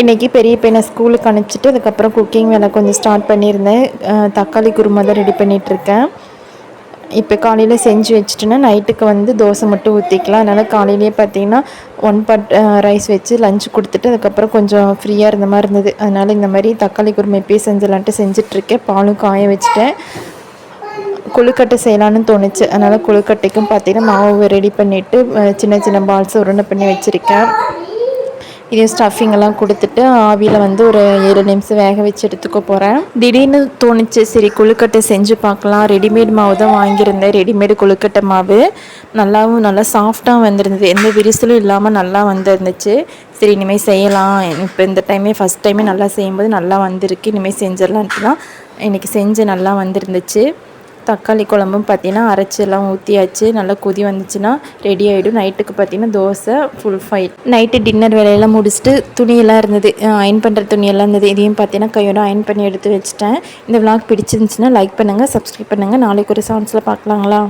இன்றைக்கி பெரிய பையனை ஸ்கூலுக்கு அனுப்பிச்சிட்டு அதுக்கப்புறம் குக்கிங் வேலை கொஞ்சம் ஸ்டார்ட் பண்ணியிருந்தேன். தக்காளி குருமா தான் ரெடி பண்ணிகிட்ருக்கேன். இப்போ காலையில் செஞ்சு வச்சுட்டேன்னா நைட்டுக்கு வந்து தோசை மட்டும் ஊற்றிக்கலாம். அதனால் காலையிலேயே பார்த்தீங்கன்னா 1 பாட் ரைஸ் வச்சு லஞ்ச் கொடுத்துட்டு அதுக்கப்புறம் கொஞ்சம் ஃப்ரீயாக இருந்த மாதிரி இருந்தது. அதனால் இந்த மாதிரி தக்காளி குருமா இப்போயே செஞ்சிடலான்ட்டு செஞ்சிட்ருக்கேன். பாலும் காய வச்சுட்டேன். கொழுக்கட்டை செய்யலான்னு தோணுச்சு. அதனால் கொழுக்கட்டைக்கும் பார்த்தீங்கன்னா மாவு ரெடி பண்ணிவிட்டு சின்ன சின்ன பால்ஸ் உருண்டை பண்ணி வச்சுருக்கேன். இதே ஸ்டஃபிங் எல்லாம் கொடுத்துட்டு ஆவியில் வந்து ஒரு 7 நிமிஷம் வேக வச்சு எடுத்துக்க போகிறேன். திடீர்னு தோணுச்சு, சரி கொழுக்கட்டை செஞ்சு பார்க்கலாம். ரெடிமேட் மாவு தான் வாங்கியிருந்தேன். ரெடிமேடு கொழுக்கட்டை மாவு நல்லா சாஃப்டாக வந்திருந்தது. எந்த விரிசலும் இல்லாமல் நல்லா வந்துருந்துச்சு. சரி இனிமேல் செய்யலாம். இப்போ இந்த ஃபஸ்ட் டைமே நல்லா செய்யும்போது நல்லா வந்திருக்கு. இனிமேல் செஞ்சிடலான்ட்டு தான் இன்றைக்கி செஞ்சு நல்லா வந்துருந்துச்சு. தக்காளி குழம்பும் பார்த்திங்கன்னா அரைச்சி எல்லாம் ஊற்றியாச்சு. நல்லா கொதி வந்துச்சுன்னா ரெடி ஆகிடும். நைட்டுக்கு பார்த்திங்கன்னா dosa full fight. Night dinner வேலையெல்லாம் முடிச்சுட்டு துணியெல்லாம் இருந்தது, அயன் பண்ணுற துணியெல்லாம் இருந்தது. இதையும் பார்த்திங்கன்னா கையோட அயன் பண்ணி எடுத்து வச்சுட்டேன். இந்த விளாக் பிடிச்சிருந்துச்சுன்னா லைக் பண்ணுங்கள், சப்ஸ்கிரைப் பண்ணுங்கள். நாளைக்கு ஒரு சான்ஸில் பார்க்கலாங்களா.